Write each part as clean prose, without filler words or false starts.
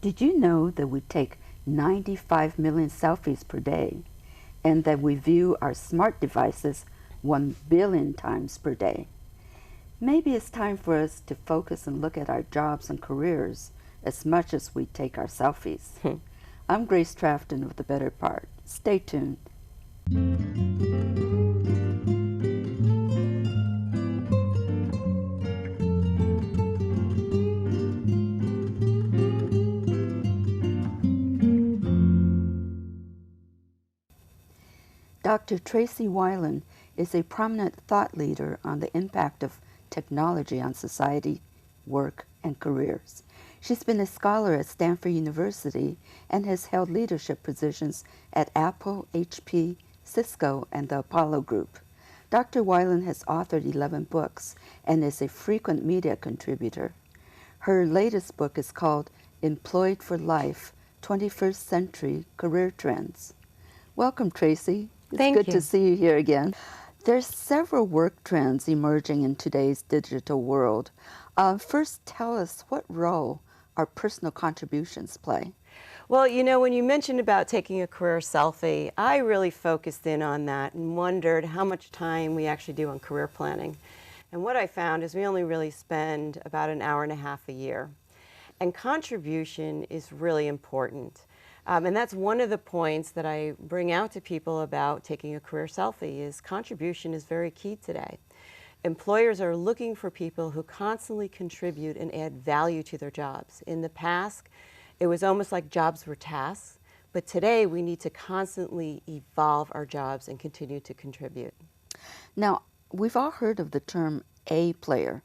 Did you know that we take 95 million selfies per day and that we view our smart devices 1 billion times per day? Maybe it's time for us to focus and look at our jobs and careers as much as we take our selfies. I'm Grace Trafton with The Better Part. Stay tuned. Dr. Tracy Weiland is a prominent thought leader on the impact of technology on society, work, and careers. She's been a scholar at Stanford University and has held leadership positions at Apple, HP, Cisco, and the Apollo Group. Dr. Weiland has authored 11 books and is a frequent media contributor. Her latest book is called Employed for Life, 21st Century Career Trends. Welcome, Tracy. Thank you. It's good to see you here again. There's several work trends emerging in today's digital world. First, tell us what role our personal contributions play. Well, you know, when you mentioned about taking a career selfie, I really focused in on that and wondered how much time we actually do on career planning. And what I found is we only really spend about an hour and a half a year. And contribution is really important. And that's one of the points that I bring out to people about taking a career selfie is contribution is very key today. Employers are looking for people who constantly contribute and add value to their jobs. In the past, it was almost like jobs were tasks, but today we need to constantly evolve our jobs and continue to contribute. Now, we've all heard of the term A player,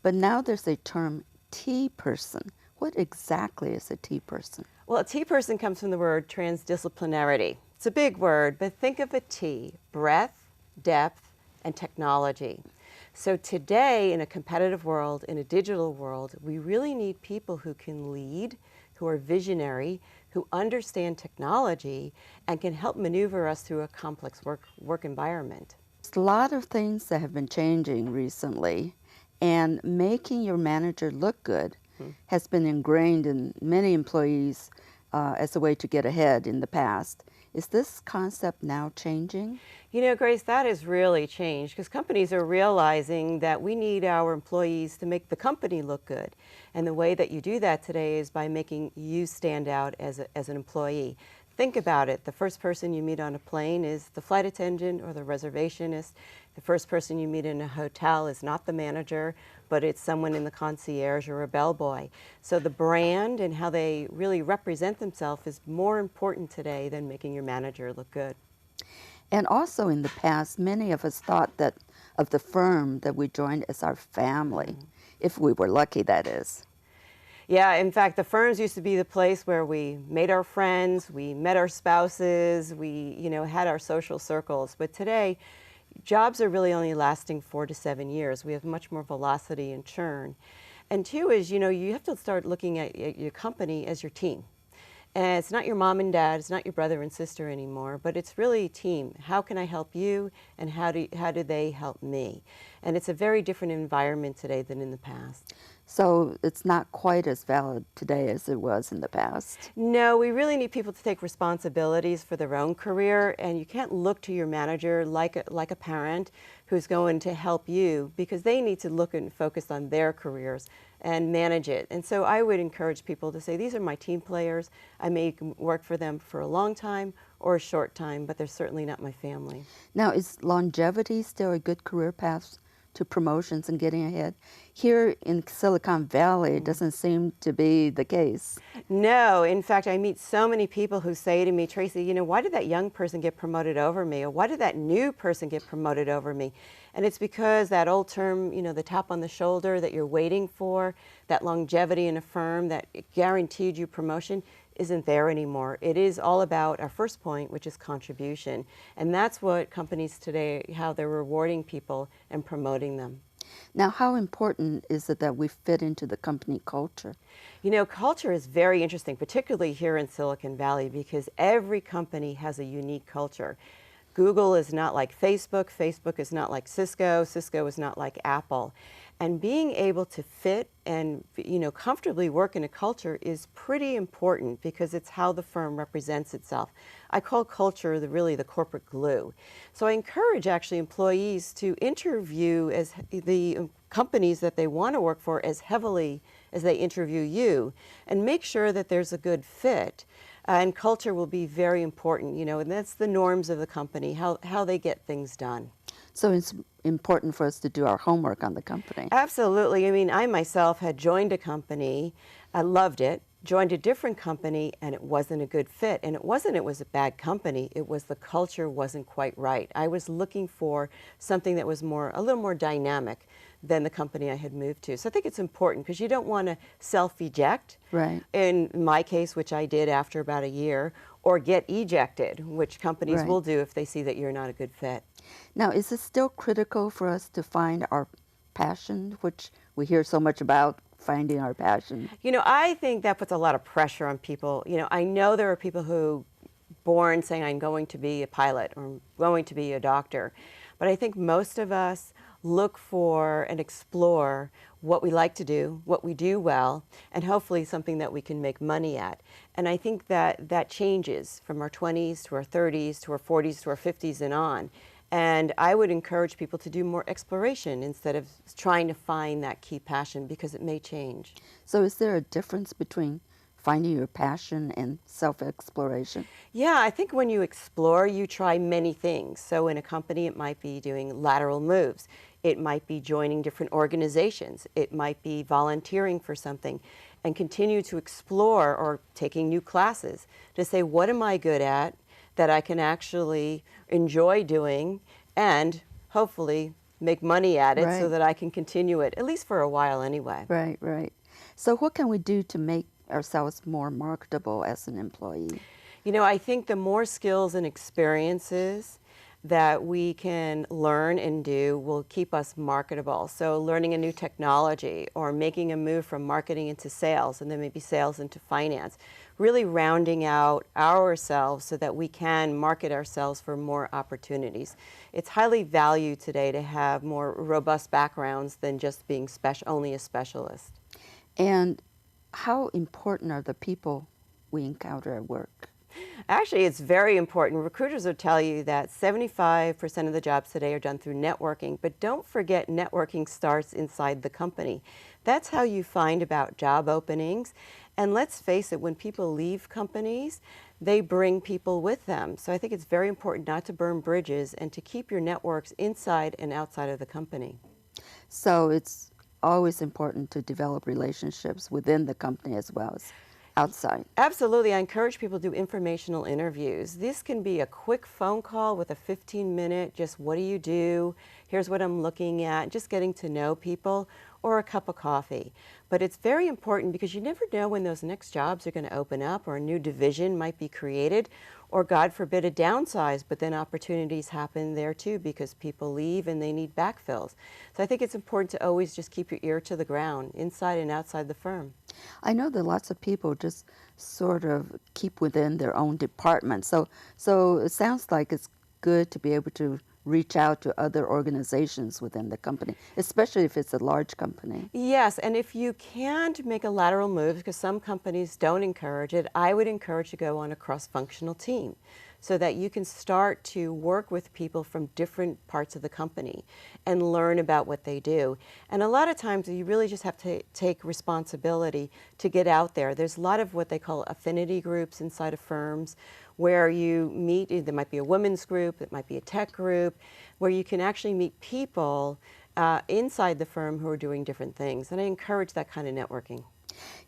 but now there's a term T person. What exactly is a T person? Well, a T person comes from the word transdisciplinarity. It's a big word, but think of a T: breadth, depth, and technology. So today, in a competitive world, in a digital world, we really need people who can lead, who are visionary, who understand technology, and can help maneuver us through a complex work environment. There's a lot of things that have been changing recently, and making your manager look good has been ingrained in many employees as a way to get ahead in the past. Is this concept now changing? You know, Grace, that has really changed because companies are realizing that we need our employees to make the company look good. And the way that you do that today is by making you stand out as an employee. Think about it. The first person you meet on a plane is the flight attendant or the reservationist. The first person you meet in a hotel is not the manager, but it's someone in the concierge or a bellboy. So the brand and how they really represent themselves is more important today than making your manager look good. And also in the past, many of us thought that of the firm that we joined as our family, if we were lucky, that is. Yeah, in fact, the firms used to be the place where we made our friends, we met our spouses, we, had our social circles. But today, jobs are really only lasting 4 to 7 years. We have much more velocity and churn. And two is, you have to start looking at your company as your team. And it's not your mom and dad, it's not your brother and sister anymore, but it's really a team. How can I help you, and how do they help me? And it's a very different environment today than in the past. So it's not quite as valid today as it was in the past. No, we really need people to take responsibilities for their own career, and you can't look to your manager like a parent who's going to help you, because they need to look and focus on their careers and manage it. And so I would encourage people to say, these are my team players. I may work for them for a long time or a short time, but they're certainly not my family. Now, is longevity still a good career path to promotions and getting ahead? Here in Silicon Valley, it doesn't seem to be the case. No, in fact, I meet so many people who say to me, Tracy, why did that young person get promoted over me? Or why did that new person get promoted over me? And it's because that old term, the tap on the shoulder that you're waiting for, that longevity in a firm that guaranteed you promotion, isn't there anymore. It is all about our first point, which is contribution. And that's what companies today, how they're rewarding people and promoting them. Now, how important is it that we fit into the company culture? Culture is very interesting, particularly here in Silicon Valley, because every company has a unique culture. Google is not like Facebook. Facebook is not like Cisco. Cisco is not like Apple. And being able to fit and comfortably work in a culture is pretty important because it's how the firm represents itself. I call culture really the corporate glue. So I encourage actually employees to interview as the companies that they want to work for as heavily as they interview you, and make sure that there's a good fit. And culture will be very important, and that's the norms of the company, how they get things done. So it's important for us to do our homework on the company. Absolutely. I mean, I myself had joined a company, I loved it, joined a different company, and it wasn't a good fit. And it was a bad company, it was the culture wasn't quite right. I was looking for something that was a little more dynamic than the company I had moved to. So I think it's important because you don't want to self-eject. Right. In my case, which I did after about a year, or get ejected, which companies will do if they see that you're not a good fit. Now, is it still critical for us to find our passion, which we hear so much about, finding our passion? I think that puts a lot of pressure on people. I know there are people who born saying I'm going to be a pilot or I'm going to be a doctor, but I think most of us look for and explore what we like to do, what we do well, and hopefully something that we can make money at. And I think that changes from our 20s to our 30s to our 40s to our 50s and on. And I would encourage people to do more exploration instead of trying to find that key passion, because it may change. So is there a difference between finding your passion and self-exploration? Yeah, I think when you explore, you try many things. So in a company, it might be doing lateral moves. It might be joining different organizations. It might be volunteering for something, and continue to explore, or taking new classes to say, what am I good at that I can actually enjoy doing and hopefully make money at it, so that I can continue it, at least for a while anyway. Right, right. So what can we do to make ourselves more marketable as an employee? I think the more skills and experiences that we can learn and do will keep us marketable. So learning a new technology, or making a move from marketing into sales, and then maybe sales into finance, really rounding out ourselves so that we can market ourselves for more opportunities. It's highly valued today to have more robust backgrounds than just being only a specialist. And how important are the people we encounter at work? Actually, it's very important. Recruiters will tell you that 75% of the jobs today are done through networking, but don't forget networking starts inside the company. That's how you find about job openings. And let's face it, when people leave companies, they bring people with them. So I think it's very important not to burn bridges and to keep your networks inside and outside of the company. So it's always important to develop relationships within the company as well as outside. Absolutely. I encourage people to do informational interviews. This can be a quick phone call with a 15-minute, just what do you do? Here's what I'm looking at, just getting to know people, or a cup of coffee. But it's very important because you never know when those next jobs are going to open up, or a new division might be created, or God forbid a downsize, but then opportunities happen there too because people leave and they need backfills. So I think it's important to always just keep your ear to the ground, inside and outside the firm. I know that lots of people just sort of keep within their own department. So it sounds like it's good to be able to reach out to other organizations within the company, especially if it's a large company. Yes, and if you can't make a lateral move, because some companies don't encourage it, I would encourage you to go on a cross-functional team so that you can start to work with people from different parts of the company and learn about what they do. And a lot of times you really just have to take responsibility to get out there. There's a lot of what they call affinity groups inside of firms where you meet. There might be a women's group, it might be a tech group, where you can actually meet people inside the firm who are doing different things. And I encourage that kind of networking.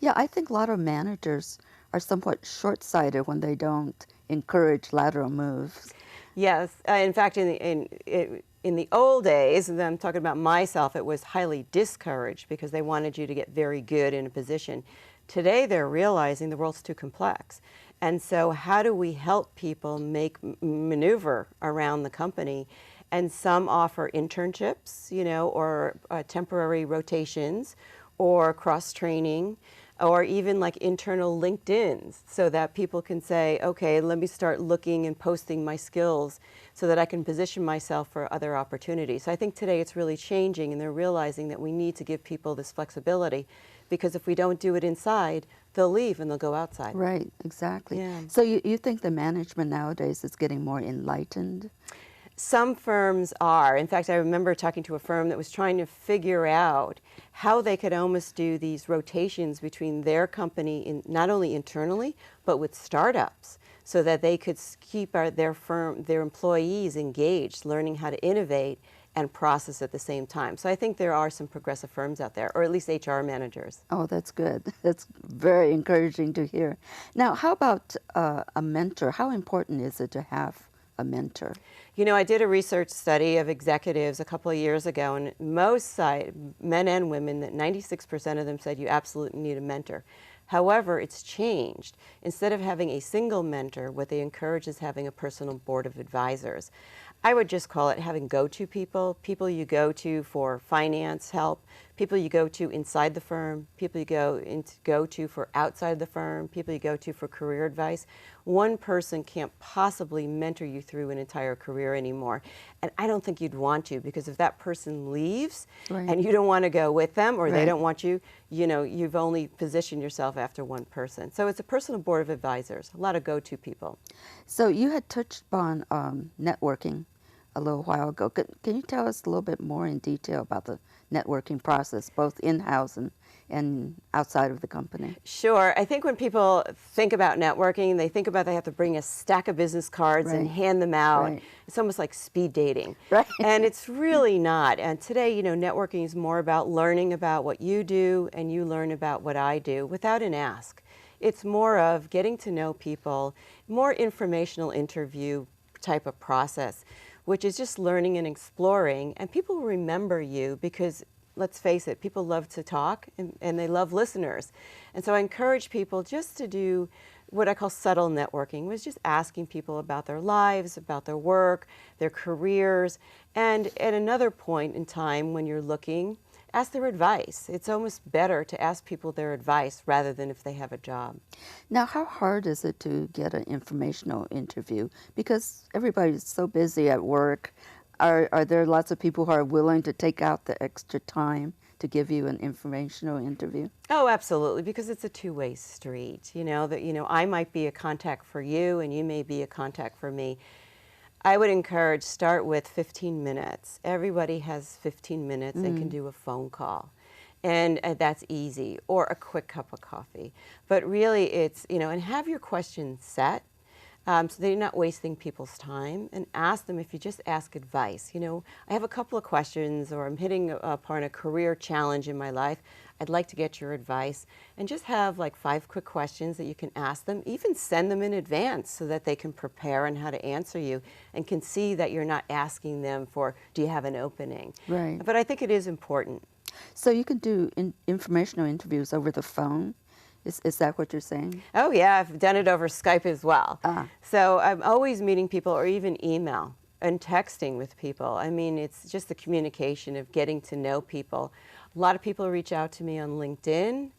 Yeah, I think a lot of managers are somewhat short-sighted when they don't encourage lateral moves. Yes, in fact, in the old days, and I'm talking about myself, it was highly discouraged because they wanted you to get very good in a position. Today, they're realizing the world's too complex. And so how do we help people maneuver around the company? And some offer internships, or temporary rotations, or cross-training, or even like internal LinkedIns, so that people can say, okay, let me start looking and posting my skills so that I can position myself for other opportunities. So I think today it's really changing, and they're realizing that we need to give people this flexibility, because if we don't do it inside, they'll leave and they'll go outside. Right, exactly. Yeah. So you think the management nowadays is getting more enlightened? Some firms are. In fact, I remember talking to a firm that was trying to figure out how they could almost do these rotations between their company, not only internally, but with startups, so that they could keep their employees engaged, learning how to innovate and process at the same time. So I think there are some progressive firms out there, or at least HR managers. Oh, that's good. That's very encouraging to hear. Now, how about a mentor? How important is it to have a mentor? You know, I did a research study of executives a couple of years ago, and most men and women, that 96% of them said you absolutely need a mentor. However, it's changed. Instead of having a single mentor, what they encourage is having a personal board of advisors. I would just call it having go-to people, people you go to for finance help, people you go to inside the firm, people you go to for outside the firm, people you go to for career advice. One person can't possibly mentor you through an entire career anymore. And I don't think you'd want to, because if that person leaves Right. and you don't want to go with them, or they Right. don't want you, you know, you've only positioned yourself after one person. So it's a personal board of advisors, a lot of go-to people. So you had touched upon networking a little while ago. Can you tell us a little bit more in detail about the networking process, both in-house and outside of the company? Sure. I think when people think about networking, they think about they have to bring a stack of business cards and Right. hand them out. Right. It's almost like speed dating. Right. And it's really not. And today, you know, networking is more about learning about what you do and you learn about what I do without an ask. It's more of getting to know people, more informational interview type of process, which is just learning and exploring. And people remember you because, let's face it, people love to talk and they love listeners. And so I encourage people just to do what I call subtle networking, was just asking people about their lives, about their work, their careers, and at another point in time when you're looking, ask their advice. It's almost better to ask people their advice rather than if they have a job. Now, how hard is it to get an informational interview? Because everybody's so busy at work. Are there lots of people who are willing to take out the extra time to give you an informational interview? Oh, absolutely, because it's a two-way street. You know, I might be a contact for you and you may be a contact for me. I would encourage, start with 15 minutes. Everybody has 15 minutes and can do a phone call. And that's easy, or a quick cup of coffee. But really it's, you know, and have your questions set so that you're not wasting people's time, and ask them, if you just ask advice. You know, I have a couple of questions, or I'm hitting upon a career challenge in my life. I'd like to get your advice, and just have like 5 quick questions that you can ask them. Even send them in advance so that they can prepare on how to answer you and can see that you're not asking them for, do you have an opening? Right. But I think it is important. So you can do informational interviews over the phone? Is that what you're saying? Oh yeah, I've done it over Skype as well. Ah. So I'm always meeting people, or even email and texting with people. I mean, it's just the communication of getting to know people. A lot of people reach out to me on LinkedIn.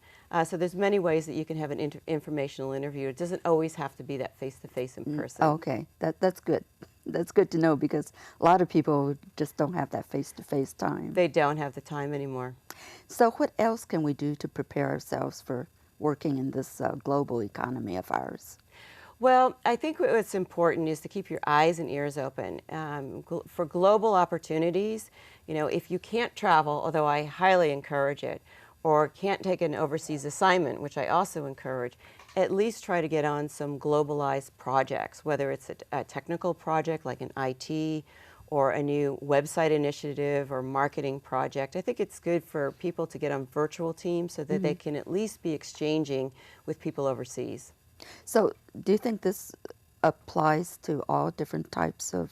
So there's many ways that you can have an informational interview. It doesn't always have to be that face-to-face in person. Okay, that's good. That's good to know, because a lot of people just don't have that face-to-face time. They don't have the time anymore. So what else can we do to prepare ourselves for working in this global economy of ours? Well, I think what's important is to keep your eyes and ears open for global opportunities. You know, if you can't travel, although I highly encourage it, or can't take an overseas assignment, which I also encourage, at least try to get on some globalized projects, whether it's a technical project like an IT, or a new website initiative or marketing project. I think it's good for people to get on virtual teams so that they can at least be exchanging with people overseas. So do you think this applies to all different types of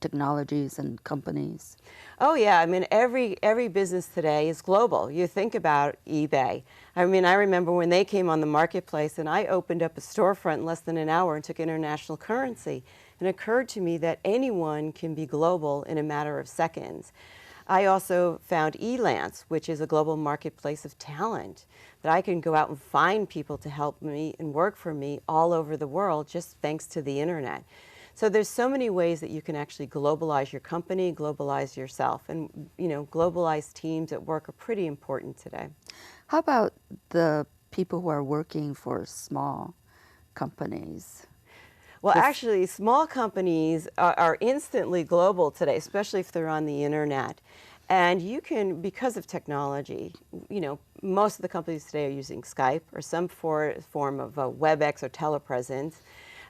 technologies and companies? Oh yeah, I mean every business today is global. You think about eBay. I mean, I remember when they came on the marketplace and I opened up a storefront in less than an hour and took international currency. And it occurred to me that anyone can be global in a matter of seconds. I also found Elance, which is a global marketplace of talent, that I can go out and find people to help me and work for me all over the world just thanks to the internet. So there's so many ways that you can actually globalize your company, globalize yourself, and globalized teams at work are pretty important today. How about the people who are working for small companies? Well, actually, small companies are instantly global today, especially if they're on the internet. And you can, because of technology, most of the companies today are using Skype or some form of WebEx or telepresence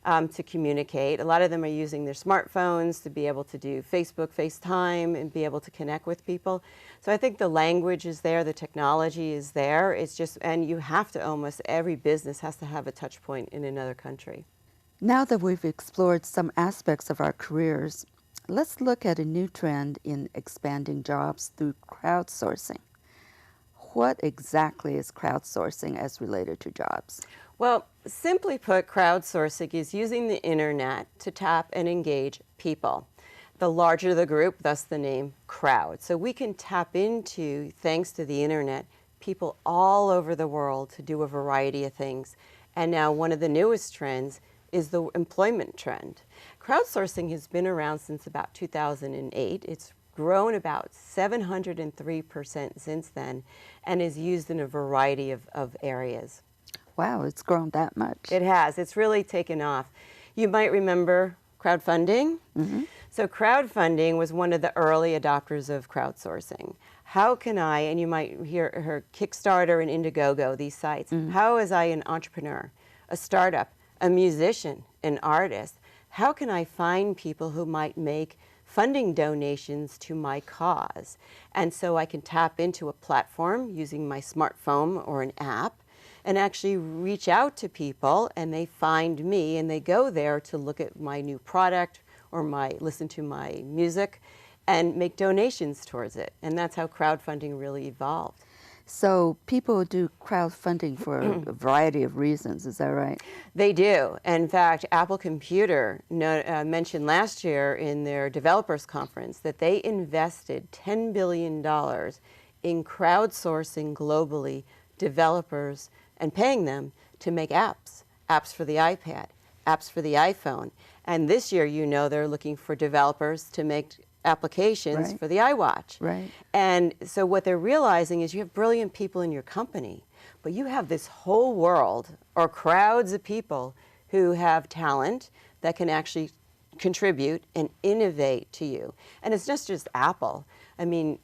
to communicate. A lot of them are using their smartphones to be able to do Facebook, FaceTime, and be able to connect with people. So I think the language is there, the technology is there. It's just, and you have to almost, every business has to have a touch point in another country. Now that we've explored some aspects of our careers, let's look at a new trend in expanding jobs through crowdsourcing. What exactly is crowdsourcing as related to jobs? Well, simply put, crowdsourcing is using the internet to tap and engage people. The larger the group, thus the name crowd. So we can tap into, thanks to the internet, people all over the world to do a variety of things. And now one of the newest trends is the employment trend. Crowdsourcing has been around since about 2008. It's grown about 703% since then and is used in a variety of areas. Wow, it's grown that much. It has. It's really taken off. You might remember crowdfunding. Mm-hmm. So crowdfunding was one of the early adopters of crowdsourcing. How can I, and you might hear her Kickstarter and Indiegogo, these sites, how is I an entrepreneur, a startup, a musician, an artist, how can I find people who might make funding donations to my cause? And so I can tap into a platform using my smartphone or an app and actually reach out to people, and they find me and they go there to look at my new product or listen to my music and make donations towards it. And that's how crowdfunding really evolved. So people do crowdfunding for a variety of reasons, is that right? They do. In fact, Apple Computer mentioned last year in their developers conference that they invested $10 billion in crowdsourcing globally developers and paying them to make apps for the iPad, apps for the iPhone. And this year, they're looking for developers to make applications for the iWatch. Right. And so what they're realizing is you have brilliant people in your company, but you have this whole world or crowds of people who have talent that can actually contribute and innovate to you. And it's not just Apple. I mean,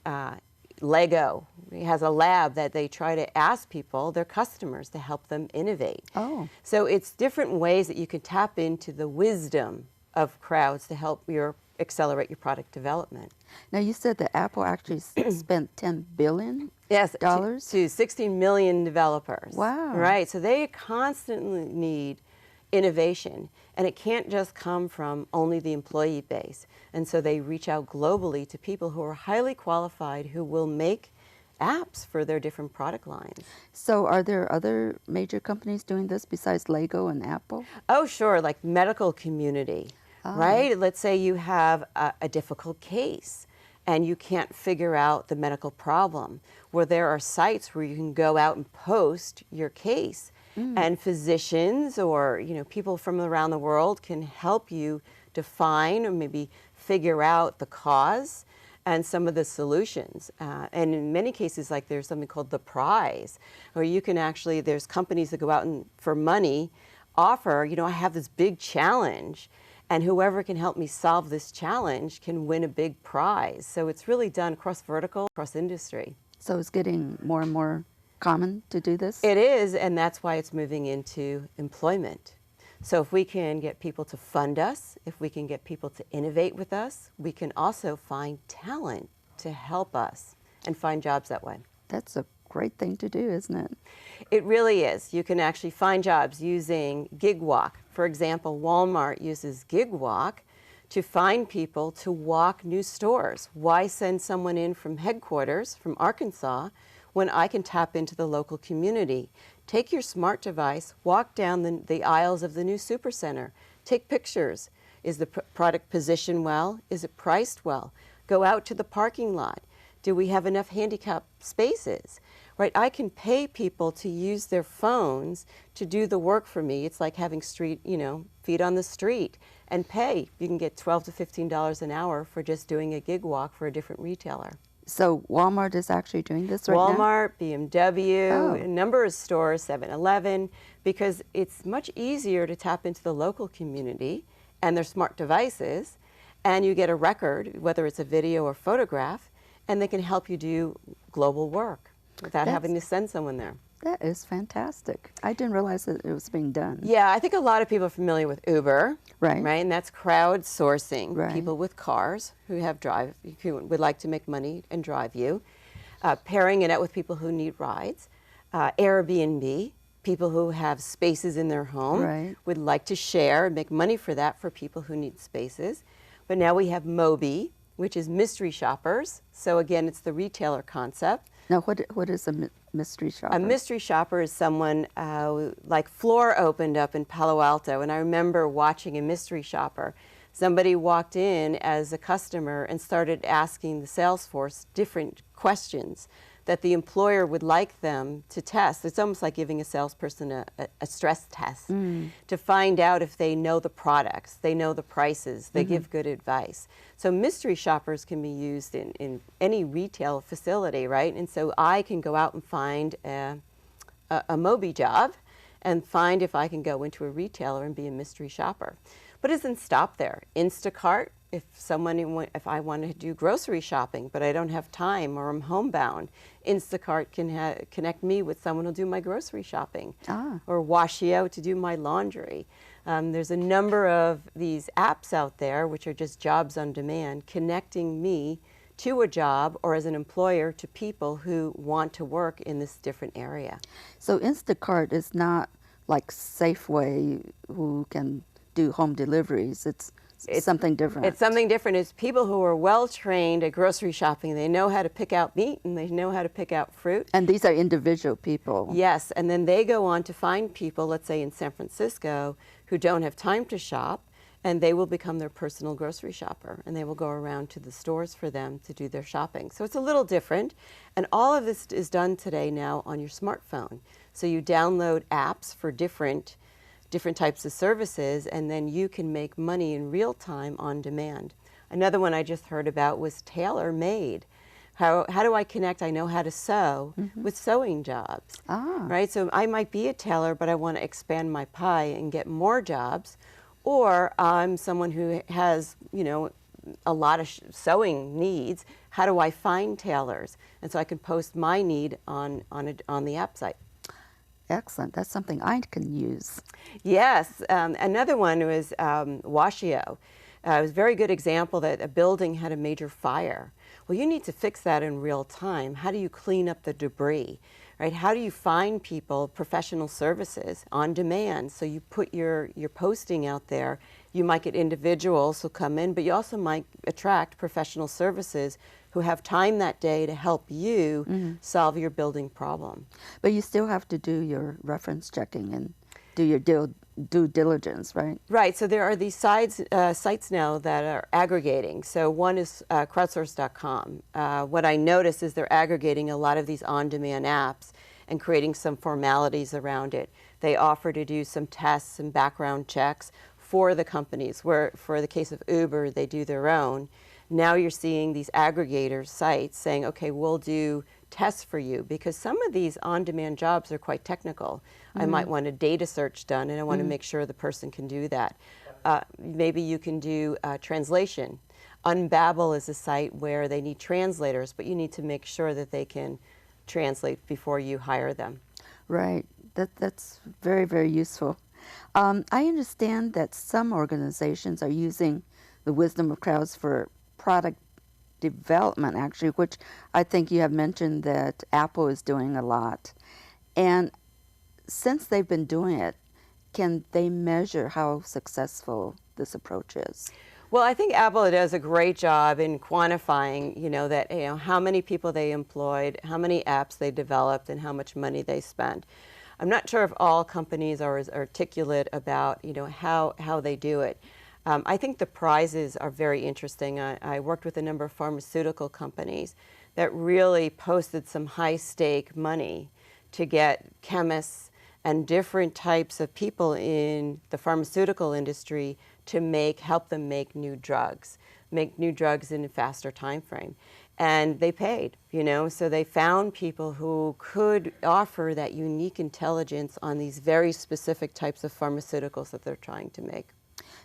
Lego has a lab that they try to ask people, their customers, to help them innovate. Oh. So it's different ways that you can tap into the wisdom of crowds to help accelerate your product development. Now you said that Apple actually spent $10 billion? Yes, dollars? to 16 million developers. Wow. Right, so they constantly need innovation, and it can't just come from only the employee base. And so they reach out globally to people who are highly qualified who will make apps for their different product lines. So are there other major companies doing this besides Lego and Apple? Oh, sure, like medical community, right? Let's say you have a difficult case and you can't figure out the medical problem, where there are sites where you can go out and post your case, and physicians or people from around the world can help you define or maybe figure out the cause and some of the solutions. And in many cases, like there's something called the prize, where you can actually, there's companies that go out and for money offer, I have this big challenge, and whoever can help me solve this challenge can win a big prize. So it's really done cross-vertical, cross-industry. So it's getting more and more common to do this? It is, and that's why it's moving into employment. So if we can get people to fund us, if we can get people to innovate with us, we can also find talent to help us and find jobs that way. That's a great thing to do, isn't it? It really is. You can actually find jobs using Gig Walk. For example, Walmart uses Gig Walk to find people to walk new stores. Why send someone in from headquarters, from Arkansas, when I can tap into the local community? Take your smart device, walk down the aisles of the new supercenter, take pictures. Is the product positioned well? Is it priced well? Go out to the parking lot. Do we have enough handicap spaces? Right? I can pay people to use their phones to do the work for me. It's like having feet on the street and pay. You can get $12 to $15 an hour for just doing a gig walk for a different retailer. So Walmart is actually doing this right now? Walmart, BMW, Oh. a number of stores, 7-Eleven, because it's much easier to tap into the local community and their smart devices, and you get a record, whether it's a video or photograph, and they can help you do global work without having to send someone there. That is fantastic. I didn't realize that it was being done. Yeah, I think a lot of people are familiar with Uber, Right. And that's crowdsourcing Right. people with cars who would like to make money and drive you, pairing it out with people who need rides, Airbnb, people who have spaces in their home, Right. would like to share and make money for that for people who need spaces. But now we have Moby, which is mystery shoppers. So again, it's the retailer concept. Now, what is a mystery shopper? A mystery shopper is someone, like Floor opened up in Palo Alto, and I remember watching a mystery shopper. Somebody walked in as a customer and started asking the sales force different questions that the employer would like them to test. It's almost like giving a salesperson a stress test to find out if they know the products, they know the prices, they give good advice. So mystery shoppers can be used in any retail facility, right? And so I can go out and find a Moby job and find if I can go into a retailer and be a mystery shopper. But it doesn't stop there. Instacart, if I want to do grocery shopping, but I don't have time or I'm homebound, Instacart can connect me with someone who'll do my grocery shopping. Or Washio to do my laundry. There's a number of these apps out there, which are just jobs on demand, connecting me to a job or as an employer to people who want to work in this different area. So Instacart is not like Safeway, who can do home deliveries. It's something different. It's something different. It's people who are well trained at grocery shopping. They know how to pick out meat and they know how to pick out fruit. And these are individual people. Yes, and then they go on to find people, let's say in San Francisco, who don't have time to shop, and they will become their personal grocery shopper, and they will go around to the stores for them to do their shopping. So it's a little different, and all of this is done today now on your smartphone. So you download apps for different types of services, and then you can make money in real time on demand. Another one I just heard about was tailor-made. How do I connect? I know how to sew with sewing jobs, right? So I might be a tailor, but I want to expand my pie and get more jobs. Or I'm someone who has, a lot of sewing needs. How do I find tailors? And so I can post my need on the app site. Excellent. That's something I can use. Yes. Another one was Washio. It was a very good example that a building had a major fire. Well, you need to fix that in real time. How do you clean up the debris? Right? How do you find people professional services on demand? So you put your posting out there. You might get individuals who come in, but you also might attract professional services who have time that day to help you solve your building problem. But you still have to do your reference checking and do your due diligence, right? Right. So there are these sites now that are aggregating. So one is crowdsource.com. What I notice is they're aggregating a lot of these on-demand apps and creating some formalities around it. They offer to do some tests and background checks for the companies, where for the case of Uber, they do their own. Now you're seeing these aggregator sites saying, okay, we'll do tests for you, because some of these on-demand jobs are quite technical. I might want a data search done, and I want to make sure the person can do that. Maybe you can do translation. Unbabel is a site where they need translators, but you need to make sure that they can translate before you hire them. Right. That's very, very useful. I understand that some organizations are using the wisdom of crowds for product development, actually, which I think you have mentioned that Apple is doing a lot. And since they've been doing it, can they measure how successful this approach is? Well, I think Apple does a great job in quantifying, how many people they employed, how many apps they developed, and how much money they spent. I'm not sure if all companies are as articulate about, how they do it. I think the prizes are very interesting. I worked with a number of pharmaceutical companies that really posted some high-stake money to get chemists and different types of people in the pharmaceutical industry to help them make new drugs in a faster time frame. And they paid, so they found people who could offer that unique intelligence on these very specific types of pharmaceuticals that they're trying to make.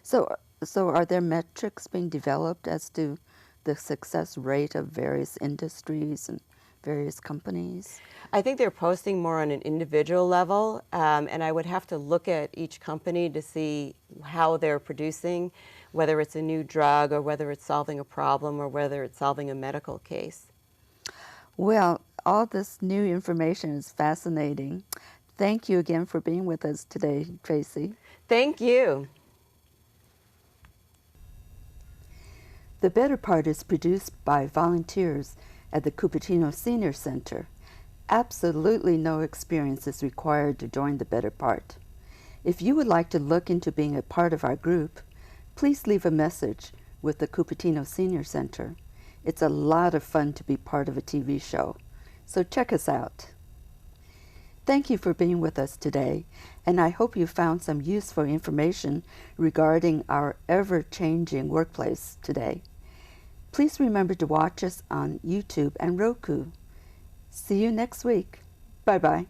So are there metrics being developed as to the success rate of various industries and various companies? I think they're posting more on an individual level, and I would have to look at each company to see how they're producing, whether it's a new drug or whether it's solving a problem or whether it's solving a medical case. Well, all this new information is fascinating. Thank you again for being with us today, Tracy. Thank you. The Better Part is produced by volunteers at the Cupertino Senior Center. Absolutely no experience is required to join the Better Part. If you would like to look into being a part of our group, please leave a message with the Cupertino Senior Center. It's a lot of fun to be part of a TV show, so check us out. Thank you for being with us today, and I hope you found some useful information regarding our ever-changing workplace today. Please remember to watch us on YouTube and Roku. See you next week. Bye-bye.